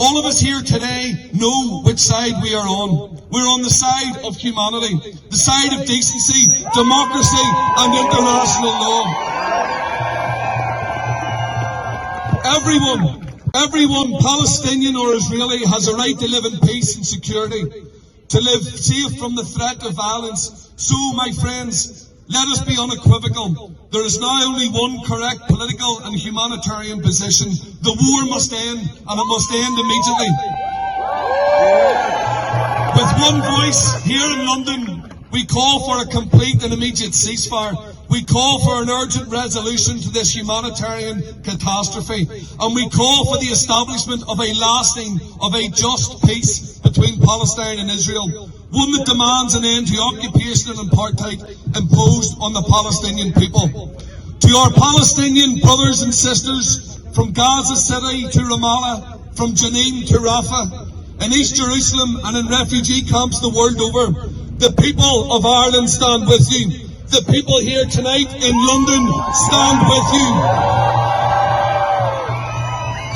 All of us here today know which side we are on. We're on the side of humanity, the side of decency, democracy and international law. Everyone, Palestinian or Israeli, has a right to live in peace and security, to live safe from the threat of violence. So, my friends, let us be unequivocal. There is now only one correct political and humanitarian position. The war must end, and it must end immediately. With one voice, here in London, we call for a complete and immediate ceasefire. We call for an urgent resolution to this humanitarian catastrophe. And we call for the establishment of a lasting, of a just peace between Palestine and Israel. One that demands an end to occupation and apartheid imposed on the Palestinian people. To our Palestinian brothers and sisters, from Gaza City to Ramallah, from Jenin to Rafah, in East Jerusalem and in refugee camps the world over, the people of Ireland stand with you. The people here tonight in London stand with you.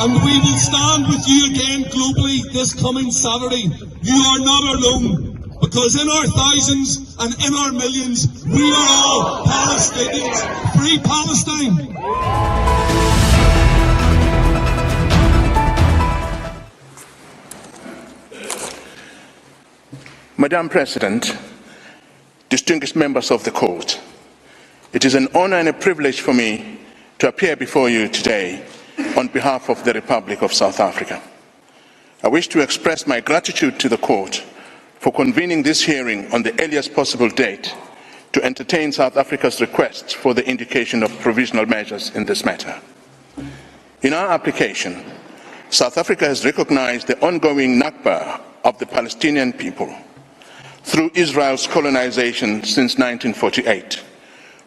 And we will stand with you again globally this coming Saturday. You are not alone. Because in our thousands and in our millions, we are all Palestinians. Free Palestine! Madam President, distinguished members of the Court, it is an honor and a privilege for me to appear before you today on behalf of the Republic of South Africa. I wish to express my gratitude to the Court for convening this hearing on the earliest possible date to entertain South Africa's request for the indication of provisional measures in this matter. In our application, South Africa has recognized the ongoing Nakba of the Palestinian people through Israel's colonization since 1948,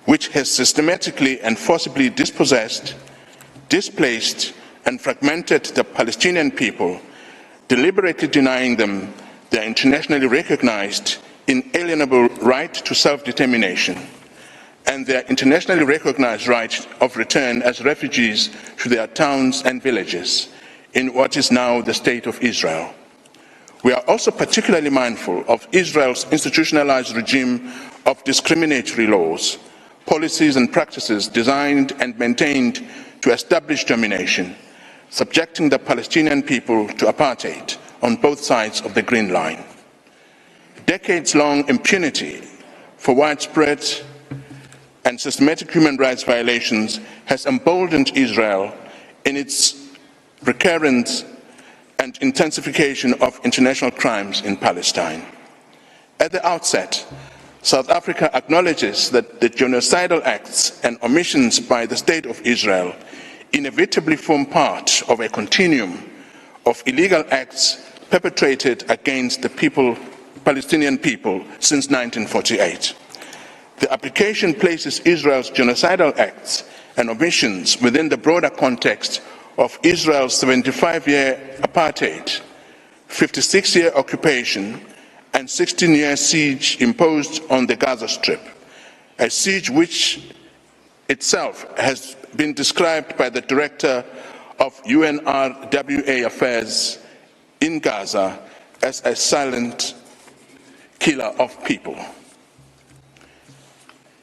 which has systematically and forcibly dispossessed, displaced, and fragmented the Palestinian people, deliberately denying them their internationally recognized inalienable right to self-determination and their internationally recognized right of return as refugees to their towns and villages in what is now the State of Israel. We are also particularly mindful of Israel's institutionalized regime of discriminatory laws, policies and practices designed and maintained to establish domination, subjecting the Palestinian people to apartheid on both sides of the Green Line. Decades-long impunity for widespread and systematic human rights violations has emboldened Israel in its recurrence and intensification of international crimes in Palestine. At the outset, South Africa acknowledges that the genocidal acts and omissions by the State of Israel inevitably form part of a continuum of illegal acts perpetrated against the Palestinian people since 1948. The application places Israel's genocidal acts and omissions within the broader context of Israel's 75-year apartheid, 56-year occupation, and 16-year siege imposed on the Gaza Strip, a siege which itself has been described by the director of UNRWA Affairs in Gaza as a silent killer of people.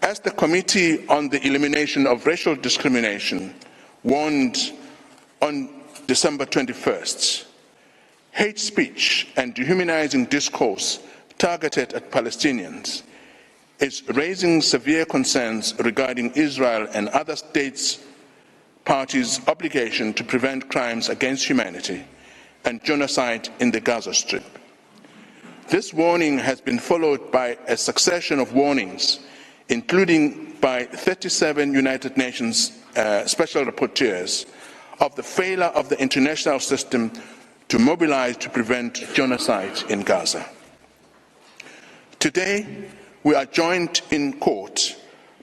As the Committee on the Elimination of Racial Discrimination warned on December 21st, hate speech and dehumanizing discourse targeted at Palestinians is raising severe concerns regarding Israel and other states' parties' obligation to prevent crimes against humanity and genocide in the Gaza Strip. This warning has been followed by a succession of warnings, including by 37 United Nations special rapporteurs, of the failure of the international system to mobilize to prevent genocide in Gaza. Today, we are joined in court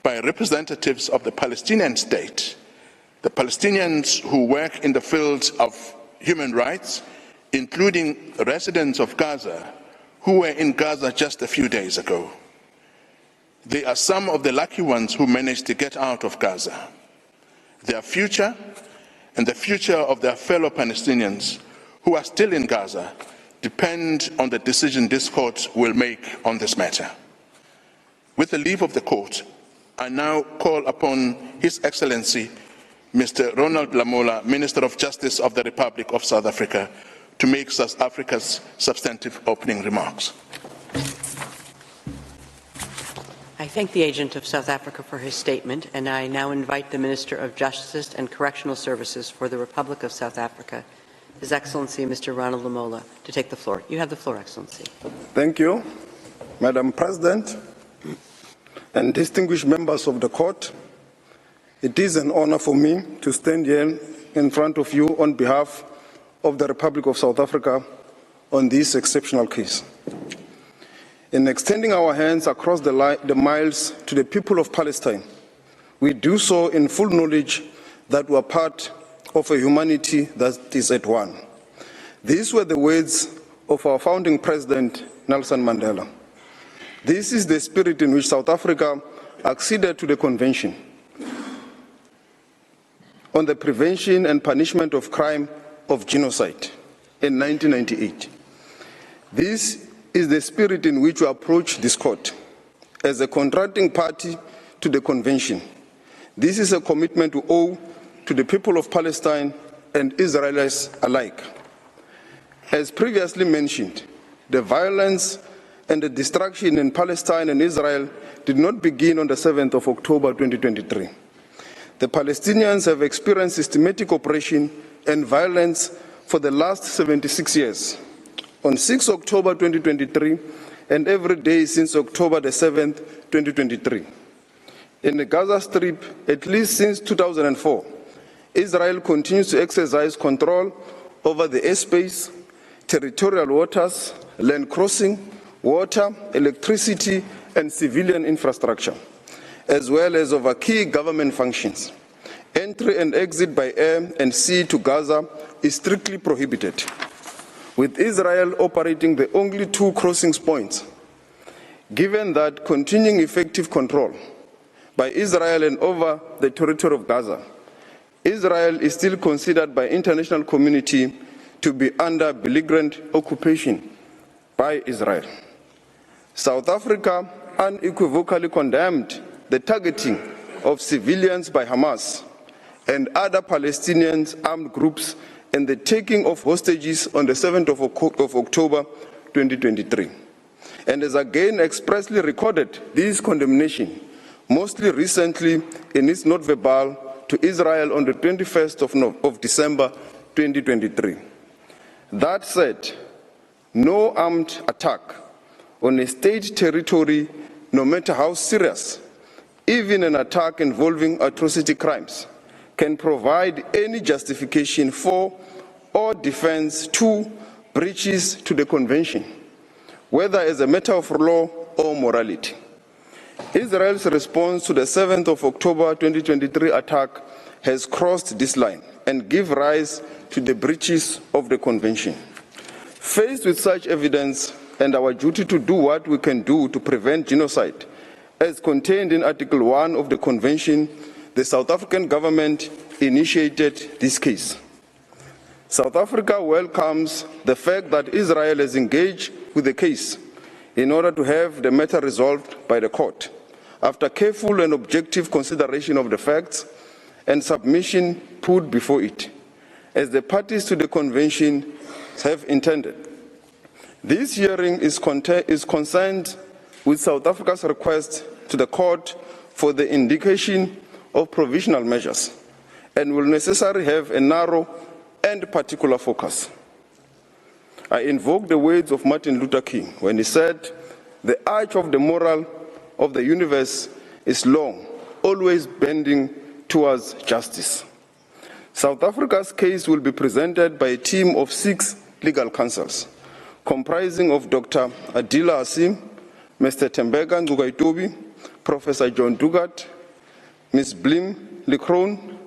by representatives of the Palestinian state, the Palestinians who work in the fields of human rights, including residents of Gaza who were in Gaza just a few days ago. They are some of the lucky ones who managed to get out of Gaza. Their future and the future of their fellow Palestinians who are still in Gaza depend on the decision this court will make on this matter. With the leave of the court, I now call upon His Excellency Mr. Ronald Lamola, Minister of Justice of the Republic of South Africa, to make South Africa's substantive opening remarks. I thank the agent of South Africa for his statement, and I now invite the Minister of Justice and Correctional Services for the Republic of South Africa, His Excellency Mr. Ronald Lamola, to take the floor. You have the floor, Excellency. Thank you, Madam President, and distinguished members of the court. It is an honor for me to stand here in front of you on behalf of the Republic of South Africa on this exceptional case. In extending our hands across the miles to the people of Palestine, we do so in full knowledge that we are part of a humanity that is at one. These were the words of our founding president, Nelson Mandela. This is the spirit in which South Africa acceded to the Convention on the Prevention and Punishment of Crime of Genocide in 1998. This is the spirit in which we approach this court as a contracting party to the Convention. This is a commitment we owe to the people of Palestine and Israelis alike. As previously mentioned, the violence and the destruction in Palestine and Israel did not begin on the 7th of October 2023. The Palestinians have experienced systematic oppression and violence for the last 76 years. On 6 October 2023 and every day since October the 7th, 2023. In the Gaza Strip, at least since 2004, Israel continues to exercise control over the airspace, territorial waters, land crossing, water, electricity, and civilian infrastructure, as well as over key government functions. Entry and exit by air and sea to Gaza is strictly prohibited, with Israel operating the only two crossing points. Given that continuing effective control by Israel and over the territory of Gaza, Israel is still considered by the international community to be under belligerent occupation by Israel. South Africa unequivocally condemned the targeting of civilians by Hamas and other Palestinian armed groups and the taking of hostages on the 7th of October 2023, and has again expressly recorded this condemnation, mostly recently in its note verbal to Israel on the 21st of December 2023. That said, no armed attack on a state territory, no matter how serious, even an attack involving atrocity crimes, can provide any justification for or defense to breaches to the Convention, whether as a matter of law or morality. Israel's response to the 7th of October 2023 attack has crossed this line and give rise to the breaches of the Convention. Faced with such evidence and our duty to do what we can do to prevent genocide, as contained in Article 1 of the Convention, the South African government initiated this case. South Africa welcomes the fact that Israel has engaged with the case in order to have the matter resolved by the court, after careful and objective consideration of the facts and submission put before it, as the parties to the Convention have intended. This hearing is concerned with South Africa's request to the court for the indication of provisional measures and will necessarily have a narrow and particular focus. I invoke the words of Martin Luther King when he said, "The arch of the moral of the universe is long, always bending towards justice." South Africa's case will be presented by a team of 6 legal counsels, comprising of Dr. Adila Hasim, Mr. Tembeka Ngcukaitobi, Professor John Dugat, Ms. Blim Licron,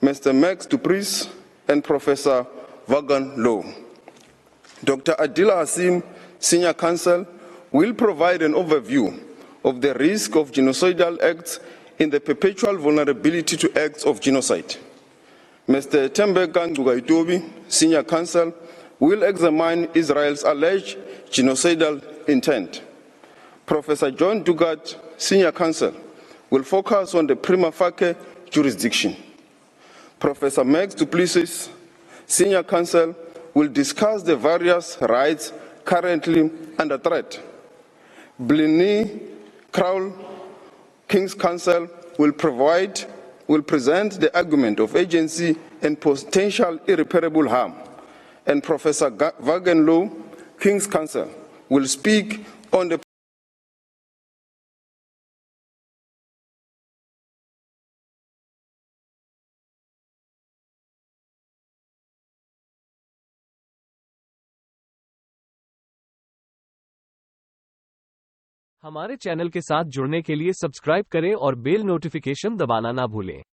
Mr. Max Dupris, and Professor Vaughan Lowe. Dr. Adila Hasim, Senior Counsel, will provide an overview of the risk of genocidal acts in the perpetual vulnerability to acts of genocide. Mr. Tembeka Ngcukaitobi, Senior Counsel, will examine Israel's alleged genocidal intent. Professor John Dugat, Senior Counsel, will focus on the prima facie jurisdiction. Professor Max Duplessis, Senior Counsel, will discuss the various rights currently under threat. Blinny Crowell, King's Counsel, will present the argument of agency and potential irreparable harm. And Professor Wagenlow, King's Counsel, will speak on the हमारे channel के साथ जुड़ने के लिए subscribe करें और bell notification दबाना ना भूलें।